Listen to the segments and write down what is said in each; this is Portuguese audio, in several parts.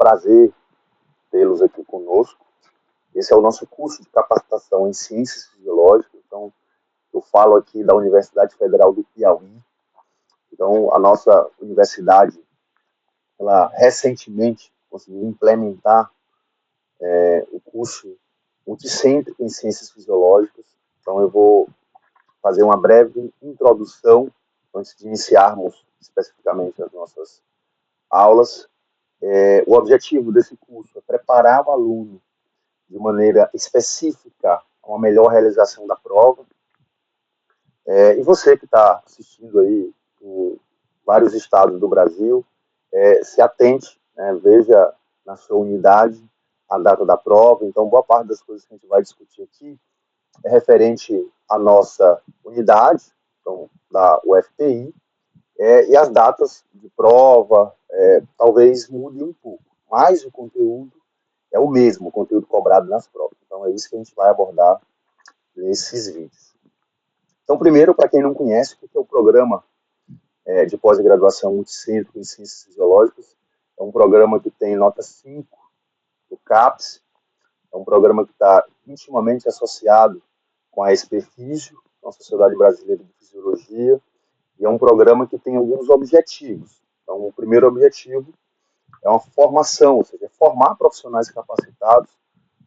prazer tê-los aqui conosco. Esse é o nosso curso de capacitação em Ciências Fisiológicas. Então, eu falo aqui da Universidade Federal do Piauí. Então, a nossa universidade, ela recentemente conseguiu implementar o curso multicêntrico em Ciências Fisiológicas. Então, eu vou fazer uma breve introdução antes de iniciarmos especificamente as nossas aulas. O objetivo desse curso é preparar o aluno de maneira específica a uma melhor realização da prova. E você que está assistindo aí em vários estados do Brasil, se atente, né, veja na sua unidade a data da prova. Então, boa parte das coisas que a gente vai discutir aqui é referente à nossa unidade, então, da UFPI, e as datas de prova talvez mudem um pouco, mas o conteúdo é o mesmo, o conteúdo cobrado nas provas. Então, é isso que a gente vai abordar nesses vídeos. Então, primeiro, para quem não conhece, o que é o programa de pós-graduação multicêntrico em Ciências Fisiológicas? É um programa que tem nota 5 do CAPES, é um programa que está intimamente associado com a SPFísio, a Sociedade Brasileira de Fisiologia, e é um programa que tem alguns objetivos. Então, o primeiro objetivo é uma formação, ou seja, formar profissionais capacitados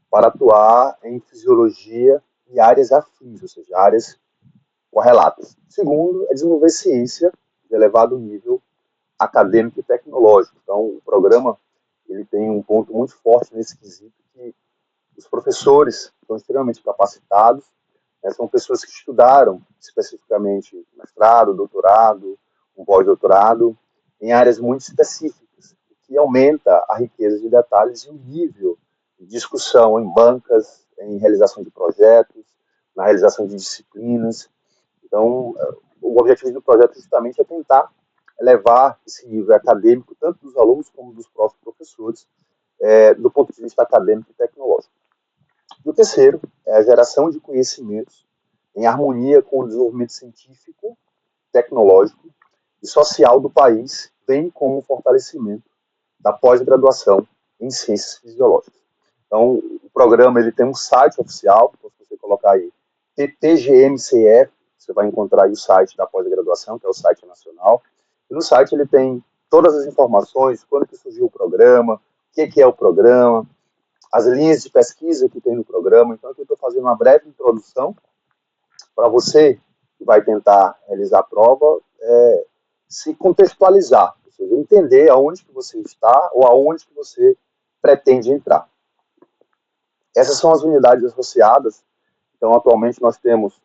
para atuar em fisiologia e áreas afins, ou seja, áreas correlatas. Segundo, é desenvolver ciência de elevado nível acadêmico e tecnológico. Então, o programa ele tem um ponto muito forte nesse quesito, que os professores estão extremamente capacitados, né, são pessoas que estudaram especificamente mestrado, doutorado, um pós-doutorado, em áreas muito específicas, que aumenta a riqueza de detalhes e o nível de discussão em bancas, em realização de projetos, na realização de disciplinas. Então, o objetivo do projeto justamente é tentar elevar esse nível acadêmico, tanto dos alunos como dos próprios professores, do ponto de vista acadêmico e tecnológico. E o terceiro é a geração de conhecimentos em harmonia com o desenvolvimento científico, tecnológico e social do país, bem como o fortalecimento da pós-graduação em Ciências Fisiológicas. Então, o programa ele tem um site oficial, então, se você colocar aí PTGMCF, você vai encontrar aí o site da pós-graduação, que é o site nacional. E no site ele tem todas as informações, quando que surgiu o programa, o que é o programa, as linhas de pesquisa que tem no programa. Então, aqui eu estou fazendo uma breve introdução para você que vai tentar realizar a prova, se contextualizar, ou seja, entender aonde que você está ou aonde que você pretende entrar. Essas são as unidades associadas. Então, atualmente, nós temos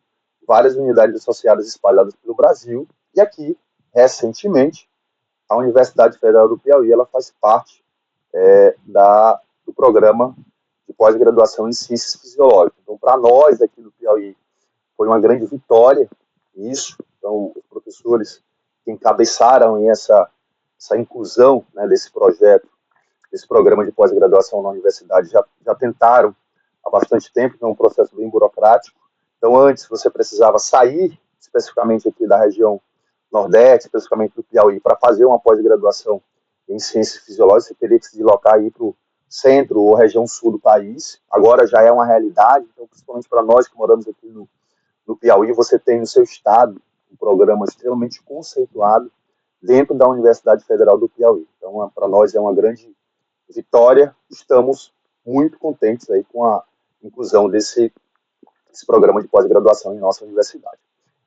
várias unidades associadas espalhadas pelo Brasil, e aqui, recentemente, a Universidade Federal do Piauí ela faz parte do programa de pós-graduação em Ciências Fisiológicas. Então, para nós aqui do Piauí, foi uma grande vitória isso. Então, os professores que encabeçaram essa inclusão, né, desse projeto, desse programa de pós-graduação na universidade, já tentaram há bastante tempo, então é um processo bem burocrático. Então, antes você precisava sair, especificamente aqui da região Nordeste, especificamente do Piauí, para fazer uma pós-graduação em Ciências Fisiológicas, você teria que se deslocar aí para o centro ou região sul do país. Agora já é uma realidade, então, principalmente para nós que moramos aqui no Piauí, você tem no seu estado um programa extremamente conceituado dentro da Universidade Federal do Piauí. Então, para nós é uma grande vitória. Estamos muito contentes aí com a inclusão desse programa de pós-graduação em nossa universidade.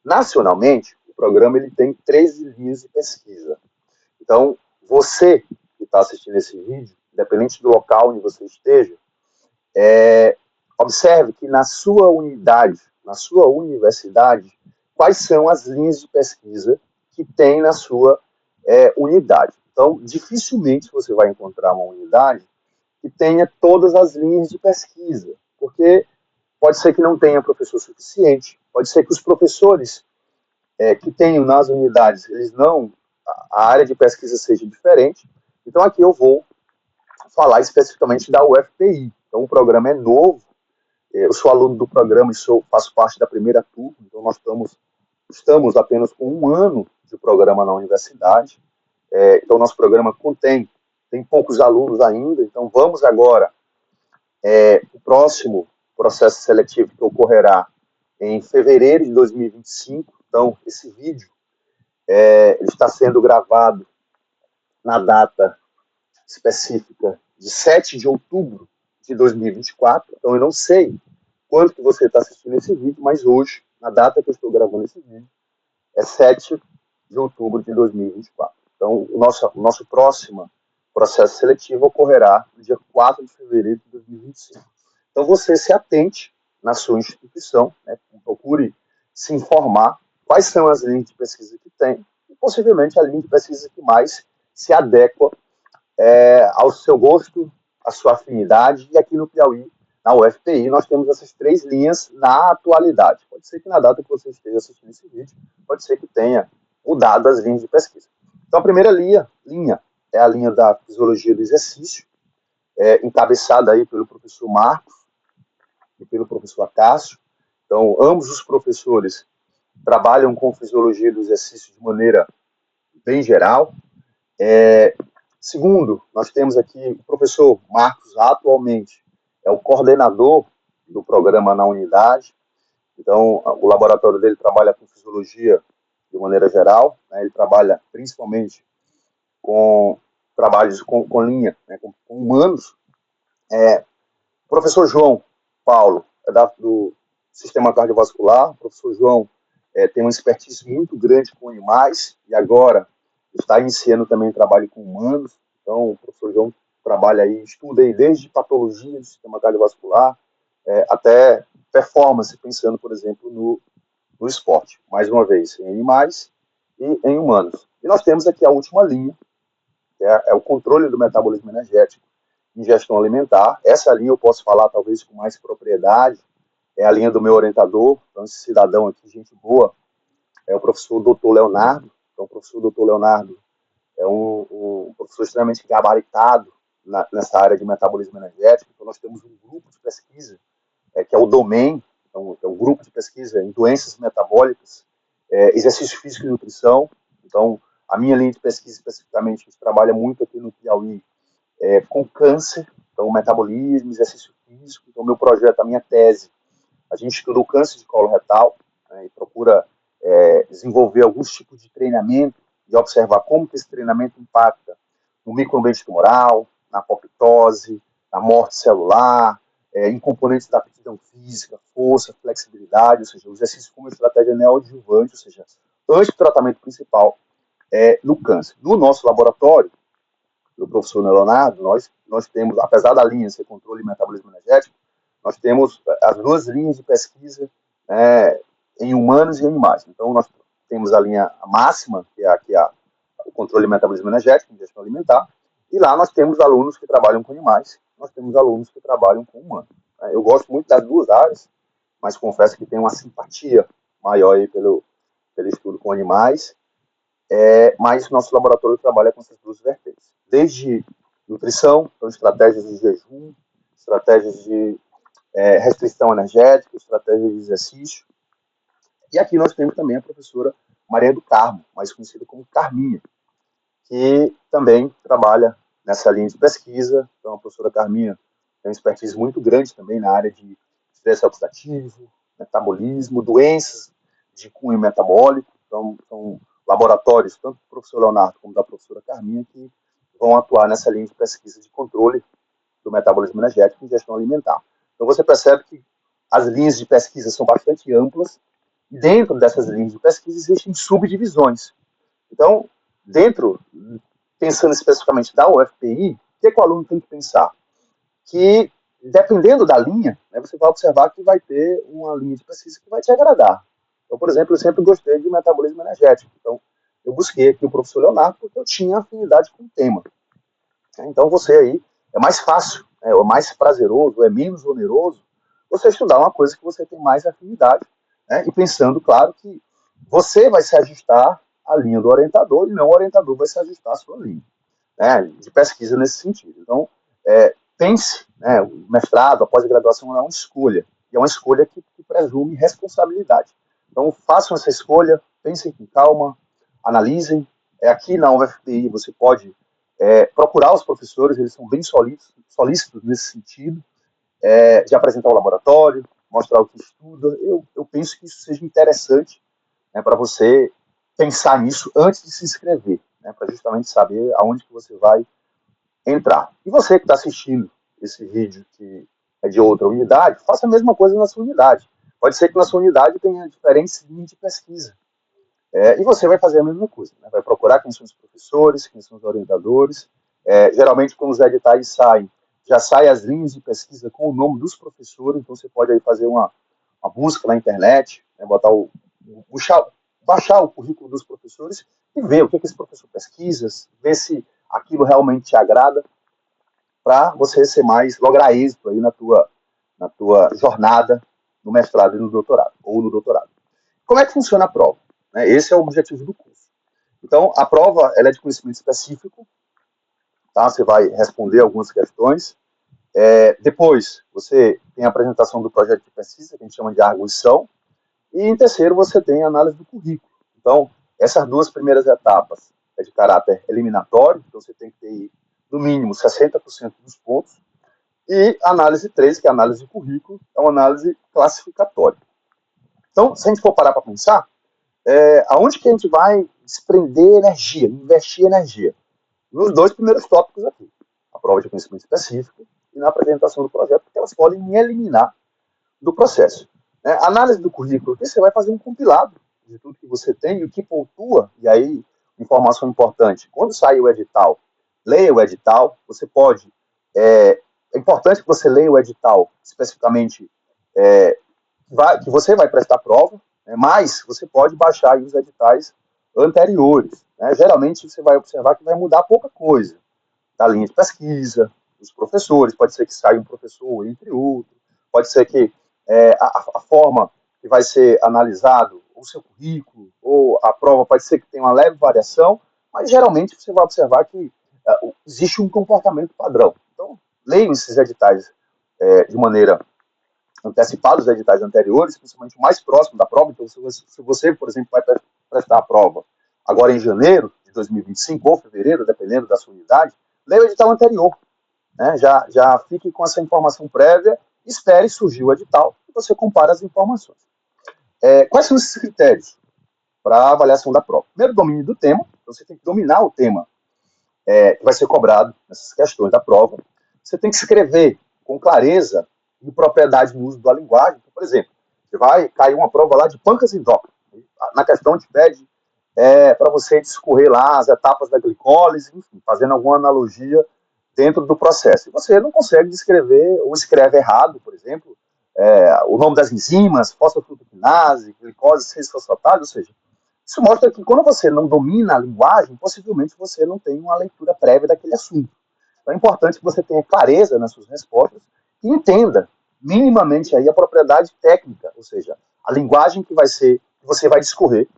Nacionalmente, o programa ele tem 13 linhas de pesquisa. Então, você que está assistindo esse vídeo, independente do local onde você esteja, observe que na sua unidade, na sua universidade, quais são as linhas de pesquisa que tem na sua unidade. Então, dificilmente você vai encontrar uma unidade que tenha todas as linhas de pesquisa, porque pode ser que não tenha professor suficiente, pode ser que os professores que tenham nas unidades, a área de pesquisa seja diferente. Então, aqui eu vou falar especificamente da UFPI. Então, o programa é novo, eu sou aluno do programa e faço parte da primeira turma, então nós estamos apenas com um ano de programa na universidade. Então, nosso programa contém tem poucos alunos ainda, então vamos agora, o próximo processo seletivo que ocorrerá em fevereiro de 2025, então esse vídeo ele está sendo gravado na data específica de 7 de outubro de 2024, então eu não sei quando que você está assistindo esse vídeo, mas hoje, na data que eu estou gravando esse vídeo, é 7 de outubro de 2024. Então, o nosso próximo processo seletivo ocorrerá no dia 4 de fevereiro de 2025. Então, você se atente na sua instituição, né, procure se informar quais são as linhas de pesquisa que tem e, possivelmente, a linha de pesquisa que mais se adequa ao seu gosto, à sua afinidade. E aqui no Piauí, na UFPI, nós temos essas 3 linhas na atualidade. Pode ser que na data que você esteja assistindo esse vídeo, pode ser que tenha mudado as linhas de pesquisa. Então, a primeira linha é a linha da Fisiologia do Exercício, encabeçada aí pelo professor Marcos e pelo professor Acácio. Então, ambos os professores trabalham com Fisiologia do Exercício de maneira bem geral. Segundo, nós temos aqui o professor Marcos, atualmente é o coordenador do programa na unidade. Então, o laboratório dele trabalha com fisiologia de maneira geral, né? Ele trabalha principalmente com trabalhos com linha, né? com humanos. O professor João Paulo é do sistema cardiovascular. O professor João tem uma expertise muito grande com animais e agora está iniciando também trabalho com humanos. Então, o professor João trabalha aí, estuda aí desde patologia do sistema cardiovascular até performance, pensando, por exemplo, no esporte. Mais uma vez, em animais e em humanos. E nós temos aqui a última linha, que é o controle do metabolismo energético em gestão alimentar. Essa linha eu posso falar talvez com mais propriedade, é a linha do meu orientador. Então, esse cidadão aqui, gente boa, é o professor Dr. Leonardo. Então, o professor Dr. Leonardo é um professor extremamente gabaritado nessa área de metabolismo energético. Então, nós temos um grupo de pesquisa, que é o DOMEN, então, é um grupo de pesquisa em doenças metabólicas, exercício físico e nutrição. Então, a minha linha de pesquisa, especificamente, que trabalha muito aqui no Piauí, com câncer, então, metabolismo, exercício físico. Então, meu projeto, a minha tese, a gente estuda o câncer de colo retal, né, e procura desenvolver alguns tipos de treinamento e observar como que esse treinamento impacta no microambiente tumoral, na apoptose, na morte celular, em componentes da aptidão física, força, flexibilidade, ou seja, o exercício como estratégia neoadjuvante, ou seja, antes do tratamento principal no câncer. No nosso laboratório, do professor Leonardo, nós temos, apesar da linha ser controle e metabolismo energético, nós temos as 2 linhas de pesquisa em humanos e animais. Então, nós temos a linha máxima, que é o controle e metabolismo energético, em gestão alimentar, e lá nós temos alunos que trabalham com animais, nós temos alunos que trabalham com humanos. Eu gosto muito das 2 áreas, mas confesso que tenho uma simpatia maior aí pelo estudo com animais, mas nosso laboratório trabalha com essas 2 vertentes. Desde nutrição, então estratégias de jejum, estratégias de restrição energética, estratégias de exercício. E aqui nós temos também a professora Maria do Carmo, mais conhecida como Carminha, que também trabalha nessa linha de pesquisa. Então, a professora Carminha tem uma expertise muito grande também na área de estresse oxidativo, metabolismo, doenças de cunho metabólico. Então, são laboratórios, tanto do professor Leonardo como da professora Carminha, que vão atuar nessa linha de pesquisa de controle do metabolismo energético e gestão alimentar. Então, você percebe que as linhas de pesquisa são bastante amplas, e dentro dessas linhas de pesquisa existem subdivisões. Então, pensando especificamente da UFPI, o que o aluno tem que pensar? Que, dependendo da linha, né, você vai observar que vai ter uma linha de pesquisa que vai te agradar. Então, por exemplo, eu sempre gostei de metabolismo energético. Então, eu busquei aqui o professor Leonardo porque eu tinha afinidade com o tema. Então, você aí, é mais fácil, é mais prazeroso, é menos oneroso você estudar uma coisa que você tem mais afinidade, né, e pensando, claro, que você vai se ajustar à linha do orientador e não o orientador vai se ajustar à sua linha, né, de pesquisa nesse sentido. Então, pense, né, o mestrado, a pós-graduação é uma escolha, e é uma escolha que presume responsabilidade. Então, façam essa escolha, pensem com calma, analisem. Aqui na UFPI você pode procurar os professores, eles são bem solícitos nesse sentido, de apresentar o laboratório, mostrar o que estuda. Eu penso que isso seja interessante, né, para você pensar nisso antes de se inscrever, né, para justamente saber aonde que você vai entrar. E você que está assistindo esse vídeo que é de outra unidade, faça a mesma coisa na sua unidade. Pode ser que na sua unidade tenha diferentes linhas de pesquisa. E você vai fazer a mesma coisa, né? Vai procurar quem são os professores, quem são os orientadores. Geralmente, quando os editais saem, já saem as linhas de pesquisa com o nome dos professores, então você pode aí fazer uma busca na internet, né, baixar o currículo dos professores e ver o que esse professor pesquisa, ver se aquilo realmente te agrada, para você ser mais, lograr êxito aí na tua jornada no mestrado e no doutorado, ou no doutorado. Como é que funciona a prova? Esse é o objetivo do curso. Então, a prova ela é de conhecimento específico, tá? Você vai responder algumas questões. Depois, você tem a apresentação do projeto de pesquisa, que a gente chama de arguição. E, em terceiro, você tem a análise do currículo. Então, essas duas primeiras etapas é de caráter eliminatório, então você tem que ter, no mínimo, 60% dos pontos. E a análise 3, que é a análise de currículo, é uma análise classificatória. Então, se a gente for parar para pensar, aonde que a gente vai desprender energia, investir energia? Nos dois primeiros tópicos aqui. A prova de conhecimento específico e na apresentação do projeto, porque elas podem me eliminar do processo. A análise do currículo, aqui você vai fazer um compilado de tudo que você tem e o que pontua, e aí, informação importante, quando sair o edital, leia o edital, você pode, é importante que você leia o edital, especificamente, que você vai prestar prova, né, mas você pode baixar aí os editais anteriores. Né? Geralmente você vai observar que vai mudar pouca coisa da linha de pesquisa, dos professores, pode ser que saia um professor, entre outros, pode ser que a forma que vai ser analisado o seu currículo, ou a prova pode ser que tenha uma leve variação, mas geralmente você vai observar que existe um comportamento padrão. Então, leiam esses editais de maneira antecipada, os editais anteriores, principalmente o mais próximo da prova. Então, se você, por exemplo, vai prestar a prova agora em janeiro de 2025 ou fevereiro, dependendo da sua unidade, leia o edital anterior. Né? Já fique com essa informação prévia, espere surgir o edital e você compara as informações. Quais são esses critérios para a avaliação da prova? Primeiro, domínio do tema. Então, você tem que dominar o tema que vai ser cobrado nessas questões da prova. Você tem que escrever com clareza e propriedade no uso da linguagem. Então, por exemplo, você vai cair uma prova lá de pancas endócrinas. Na questão te pede para você discorrer lá as etapas da glicólise, enfim, fazendo alguma analogia dentro do processo. E você não consegue descrever, ou escreve errado, por exemplo, o nome das enzimas, fosfofrutaquinase, glicose 6-fosfatase, ou seja, isso mostra que quando você não domina a linguagem, possivelmente você não tem uma leitura prévia daquele assunto. Então é importante que você tenha clareza nas suas respostas e entenda minimamente aí a propriedade técnica, ou seja, a linguagem que você vai discorrer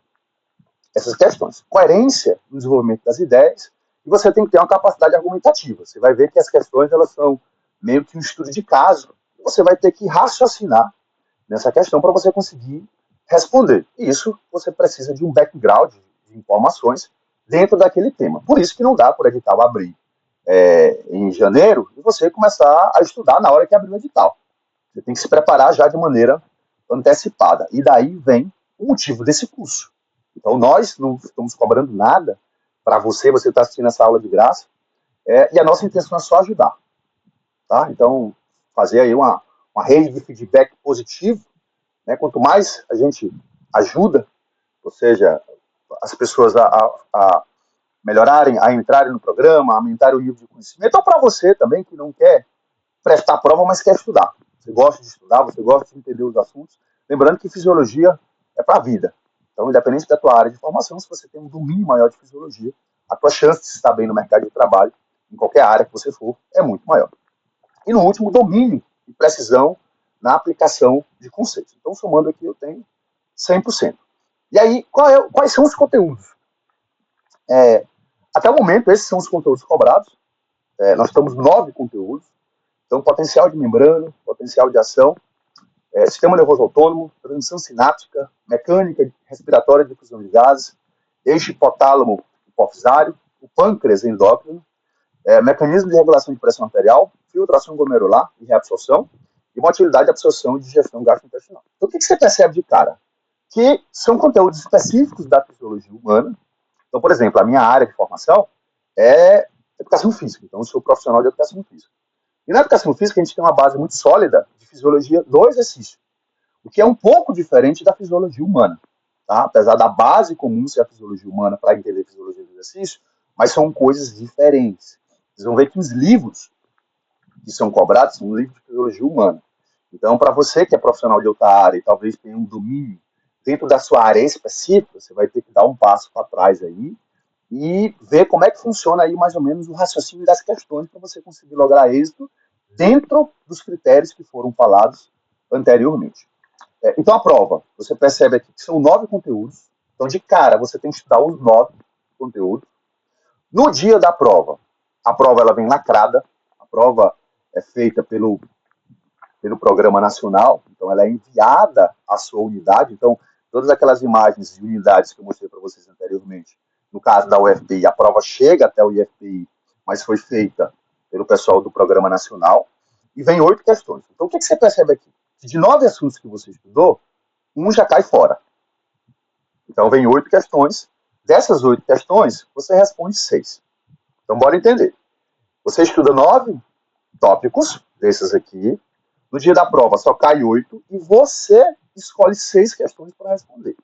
essas questões. Coerência no desenvolvimento das ideias, e você tem que ter uma capacidade argumentativa. Você vai ver que as questões elas são meio que um estudo de caso, e você vai ter que raciocinar nessa questão para você conseguir responder. E isso você precisa de um background de informações dentro daquele tema. Por isso que não dá por edital abrir em janeiro e você começar a estudar na hora que abrir o edital. Você tem que se preparar já de maneira antecipada. E daí vem o motivo desse curso. Então, nós não estamos cobrando nada para você está assistindo essa aula de graça, e a nossa intenção é só ajudar. Tá? Então, fazer aí uma rede de feedback positivo, né? Quanto mais a gente ajuda, ou seja, as pessoas a melhorarem, a entrarem no programa, a aumentarem o nível de conhecimento, ou para você também, que não quer prestar prova, mas quer estudar. Você gosta de estudar, você gosta de entender os assuntos. Lembrando que fisiologia é para a vida. Então, independente da tua área de formação, se você tem um domínio maior de fisiologia, a tua chance de estar bem no mercado de trabalho, em qualquer área que você for, é muito maior. E no último, domínio e precisão na aplicação de conceitos. Então, somando aqui, eu tenho 100%. E aí, quais são os conteúdos? Até o momento, esses são os conteúdos cobrados. Nós temos 9 conteúdos. Então, potencial de membrana, potencial de ação, sistema nervoso autônomo, transição sináptica, mecânica respiratória de difusão de gases, eixo hipotálamo hipofisário, o pâncreas endócrino, Mecanismo de regulação de pressão arterial, filtração glomerular e reabsorção, e motilidade, absorção e digestão gastrointestinal. Então, o que você percebe de cara? Que são conteúdos específicos da fisiologia humana. Então, por exemplo, a minha área de formação é educação física. Então, eu sou profissional de educação física. E na educação física, a gente tem uma base muito sólida de fisiologia do exercício, o que é um pouco diferente da fisiologia humana. Tá? Apesar da base comum ser a fisiologia humana para entender a fisiologia do exercício, mas são coisas diferentes. Vocês vão ver que os livros que são cobrados são livros de fisiologia humana. Então, para você que é profissional de outra área e talvez tenha um domínio dentro da sua área específica, você vai ter que dar um passo para trás aí e ver como é que funciona aí mais ou menos o raciocínio das questões para você conseguir lograr êxito dentro dos critérios que foram falados anteriormente. Então, a prova, você percebe aqui que são 9 conteúdos. Então, de cara, você tem que estudar os 9 conteúdos. No dia da prova, a prova ela vem lacrada, a prova é feita pelo Programa Nacional, então ela é enviada à sua unidade. Então, todas aquelas imagens e unidades que eu mostrei para vocês anteriormente, no caso da UFPI, a prova chega até o IFPI, mas foi feita pelo pessoal do Programa Nacional, e vem 8 questões. Então, o que você percebe aqui? De 9 assuntos que você estudou, um já cai fora. Então, vem 8 questões. Dessas 8 questões, você responde 6. Então, bora entender. Você estuda 9 tópicos desses aqui. No dia da prova, só cai 8 e você escolhe 6 questões para responder.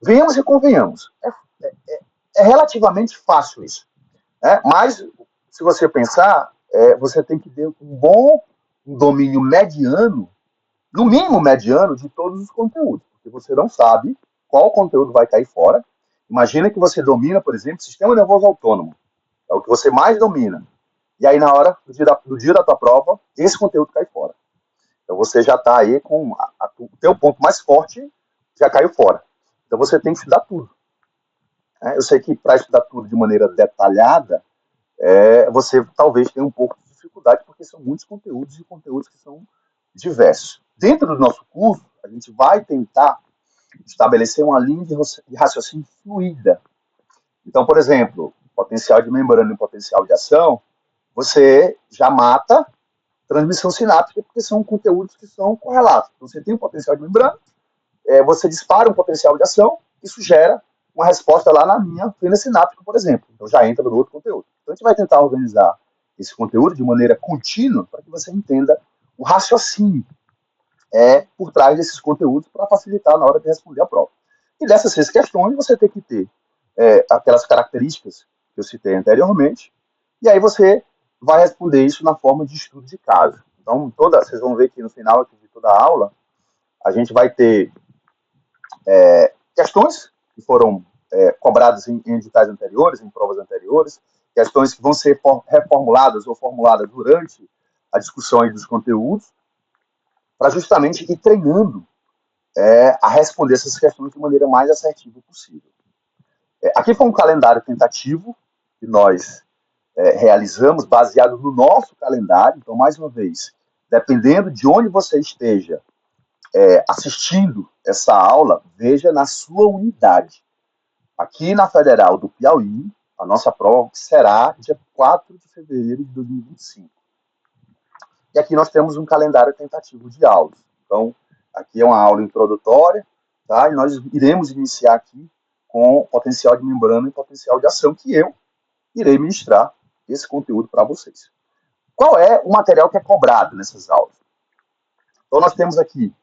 Venhamos e convenhamos. É relativamente fácil isso. Mas, se você pensar, você tem que ter um domínio mediano, no mínimo mediano, de todos os conteúdos. Porque você não sabe qual conteúdo vai cair fora. Imagina que você domina, por exemplo, sistema nervoso autônomo. É o que você mais domina. E aí, na hora do dia da tua prova, esse conteúdo cai fora. Então, você já está aí com o teu ponto mais forte, já caiu fora. Então, você tem que estudar tudo. Eu sei que para estudar tudo de maneira detalhada, você talvez tenha um pouco de dificuldade, porque são muitos conteúdos e conteúdos que são diversos. Dentro do nosso curso, a gente vai tentar estabelecer uma linha de raciocínio fluida. Então, por exemplo, potencial de membrana e potencial de ação, você já mata transmissão sináptica, porque são conteúdos que são correlatos. Então, você tem um potencial de membrana, você dispara um potencial de ação, isso gera uma resposta lá na minha fenda sináptica, por exemplo. Então, já entra no outro conteúdo. Então, a gente vai tentar organizar esse conteúdo de maneira contínua para que você entenda o raciocínio por trás desses conteúdos para facilitar na hora de responder a prova. E dessas 6 questões, você tem que ter aquelas características que eu citei anteriormente, e aí você vai responder isso na forma de estudo de caso. Então, vocês vão ver que no final aqui de toda a aula, a gente vai ter questões que foram cobradas em editais anteriores, em provas anteriores, questões que vão ser reformuladas ou formuladas durante a discussão dos conteúdos, para justamente ir treinando a responder essas questões de maneira mais assertiva possível. Aqui foi um calendário tentativo que nós realizamos baseado no nosso calendário. Então, mais uma vez, dependendo de onde você esteja assistindo essa aula, veja na sua unidade. Aqui na Federal do Piauí, a nossa prova será dia 4 de fevereiro de 2025. E aqui nós temos um calendário tentativo de aulas. Então, aqui é uma aula introdutória, tá? E nós iremos iniciar aqui com potencial de membrana e potencial de ação, que eu irei ministrar esse conteúdo para vocês. Qual é o material que é cobrado nessas aulas? Então, nós temos aqui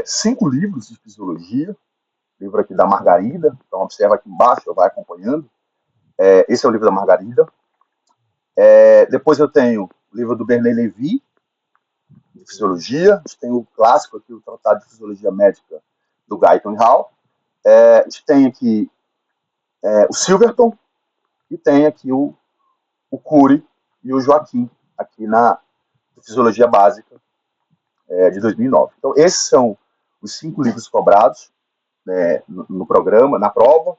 5 livros de fisiologia, livro aqui da Margarida, então observa aqui embaixo, vai acompanhando. Esse é o livro da Margarida. Depois eu tenho o livro do Bernay Levy, de fisiologia. A gente tem o clássico aqui, o Tratado de Fisiologia Médica, do Guyton e Hall. A gente tem aqui o Silverton, e tem aqui o Cury e o Joaquim, aqui na Fisiologia Básica de 2009. Então, esses são os 5 livros cobrados no programa, na prova.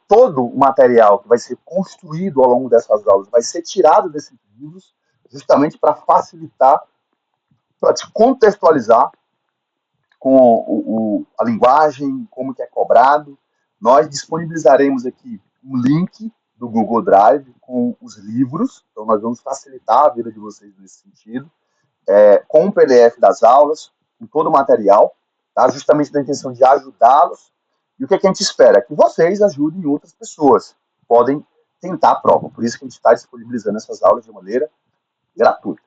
Todo o material que vai ser construído ao longo dessas aulas vai ser tirado desses livros, justamente para facilitar, para te contextualizar com a linguagem, como que é cobrado. Nós disponibilizaremos aqui um link do Google Drive com os livros, então nós vamos facilitar a vida de vocês nesse sentido, com o PDF das aulas, com todo o material, tá? Justamente na intenção de ajudá-los. E o que, é que a gente espera? Que vocês ajudem outras pessoas, podem tentar a prova. Por isso que a gente está disponibilizando essas aulas de maneira gratuita.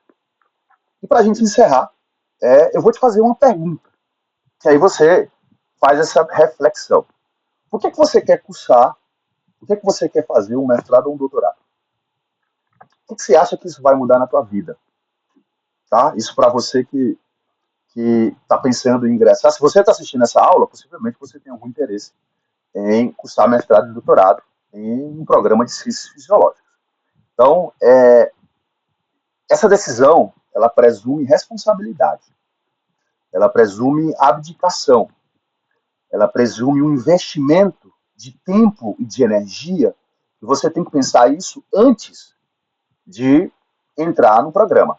E para a gente encerrar, eu vou te fazer uma pergunta, que aí você faz essa reflexão. Por que você quer cursar? Por que você quer fazer um mestrado ou um doutorado? O que você acha que isso vai mudar na tua vida? Tá? Isso para você que está pensando em ingressar. Se você está assistindo essa aula, possivelmente você tem algum interesse em cursar mestrado e doutorado em um programa de ciências fisiológicas. Então, essa decisão, ela presume responsabilidade, ela presume abdicação, ela presume um investimento de tempo e de energia, e você tem que pensar isso antes de entrar no programa.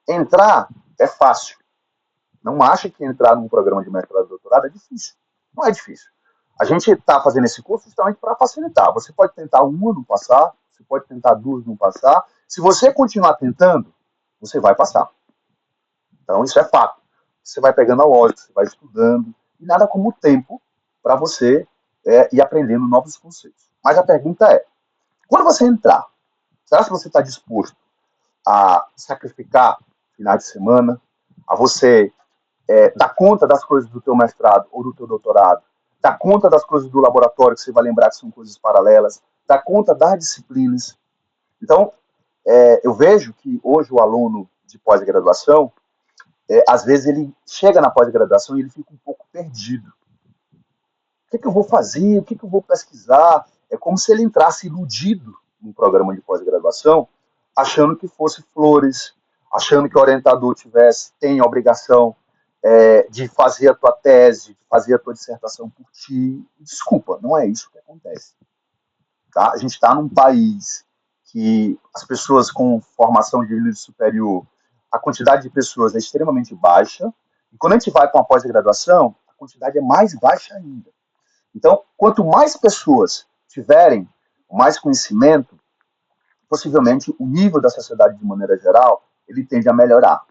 Entrar é fácil. Não acha que entrar num programa de mestrado e doutorado é difícil. Não é difícil. A gente está fazendo esse curso justamente para facilitar. Você pode tentar uma, não passar. Você pode tentar duas, não passar. Se você continuar tentando, você vai passar. Então, isso é fato. Você vai pegando a lógica, você vai estudando. E nada como o tempo para você ir aprendendo novos conceitos. Mas a pergunta é, quando você entrar, será que você está disposto a sacrificar finais de semana, a você dar conta das coisas do teu mestrado ou do teu doutorado, dar conta das coisas do laboratório, que você vai lembrar que são coisas paralelas, dar conta das disciplinas. Então, eu vejo que hoje o aluno de pós-graduação, às vezes ele chega na pós-graduação e ele fica um pouco perdido. O que eu vou fazer? O que eu vou pesquisar? É como se ele entrasse iludido num programa de pós-graduação, achando que fosse flores, achando que o orientador tem a obrigação de fazer a tua tese, de fazer a tua dissertação por ti. Desculpa, não é isso que acontece. Tá? A gente está num país que as pessoas com formação de nível superior, a quantidade de pessoas é extremamente baixa, e quando a gente vai para uma pós-graduação, a quantidade é mais baixa ainda. Então, quanto mais pessoas tiverem mais conhecimento, possivelmente o nível da sociedade de maneira geral, ele tende a melhorar.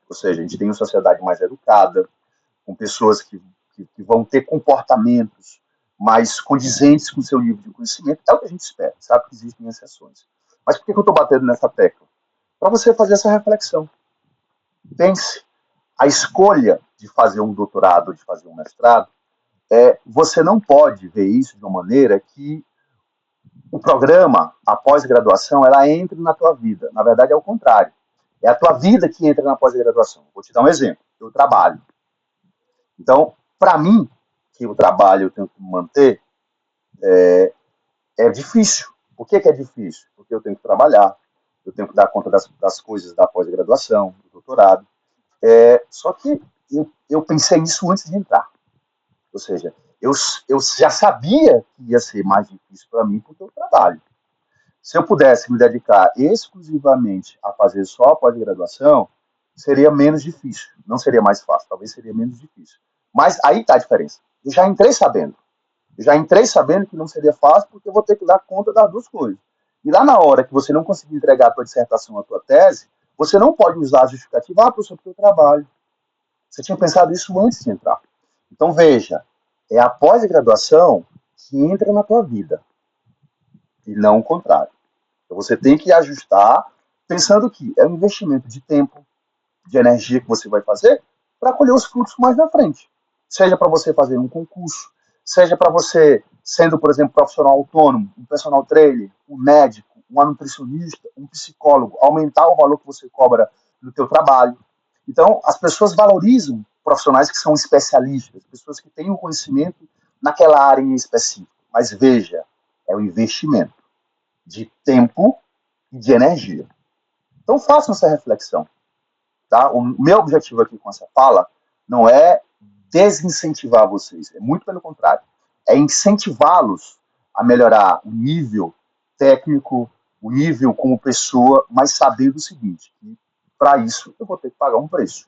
Ou seja, a gente tem uma sociedade mais educada, com pessoas que vão ter comportamentos mais condizentes com o seu nível de conhecimento. É o que a gente espera, sabe que existem exceções. Mas por que eu estou batendo nessa tecla? Para você fazer essa reflexão. Pense, a escolha de fazer um doutorado, de fazer um mestrado, você não pode ver isso de uma maneira que o programa, a pós-graduação, ela entre na tua vida. Na verdade, é o contrário. É a tua vida que entra na pós-graduação. Vou te dar um exemplo. Eu trabalho. Então, para mim, que o trabalho eu tenho que manter, é difícil. Por que é difícil? Porque eu tenho que trabalhar, eu tenho que dar conta das coisas da pós-graduação, do doutorado. Só que eu pensei nisso antes de entrar. Ou seja, eu já sabia que ia ser mais difícil para mim porque eu trabalho. Se eu pudesse me dedicar exclusivamente a fazer só a pós-graduação, seria menos difícil. Não seria mais fácil, talvez seria menos difícil. Mas aí está a diferença. Eu já entrei sabendo. Eu já entrei sabendo que não seria fácil porque eu vou ter que dar conta das duas coisas. E lá na hora que você não conseguir entregar a tua dissertação, a tua tese, você não pode usar a justificativa, professor, porque eu trabalho. Você tinha pensado isso antes de entrar. Então, veja, é a pós-graduação que entra na tua vida e não o contrário. Então, você tem que ajustar pensando que é um investimento de tempo, de energia que você vai fazer para colher os frutos mais na frente. Seja para você fazer um concurso, seja para você, sendo, por exemplo, profissional autônomo, um personal trainer, um médico, um nutricionista, um psicólogo, aumentar o valor que você cobra no teu trabalho. Então, as pessoas valorizam profissionais que são especialistas, pessoas que têm um conhecimento naquela área em específico. Mas veja, é um investimento de tempo e de energia. Então, façam essa reflexão. Tá? O meu objetivo aqui com essa fala não é desincentivar vocês, é muito pelo contrário, é incentivá-los a melhorar o nível técnico, o nível como pessoa, mas sabendo o seguinte, que para isso eu vou ter que pagar um preço.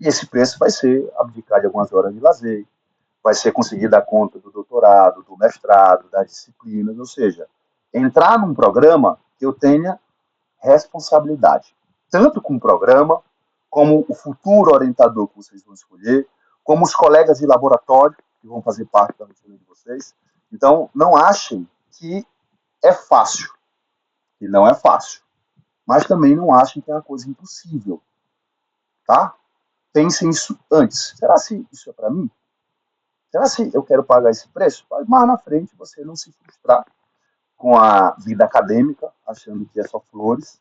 E esse preço vai ser abdicar de algumas horas de lazer, vai ser conseguir dar conta do doutorado, do mestrado, das disciplinas, ou seja, entrar num programa que eu tenha responsabilidade, tanto com o programa, como o futuro orientador que vocês vão escolher, como os colegas de laboratório que vão fazer parte da rotina de vocês. Então, não achem que é fácil, e não é fácil. Mas também não achem que é uma coisa impossível, tá? Pensem isso antes. Será se isso é para mim? Será se eu quero pagar esse preço? Mas mais na frente você não se frustrar com a vida acadêmica, achando que é só flores,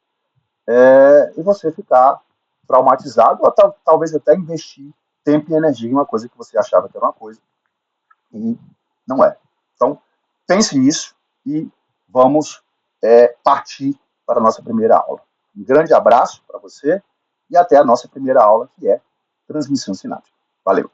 e você ficar traumatizado, ou talvez até investir tempo e energia em uma coisa que você achava que era uma coisa e não é. Então, pense nisso e vamos partir para a nossa primeira aula. Um grande abraço para você e até a nossa primeira aula, que é transmissão sináptica. Valeu!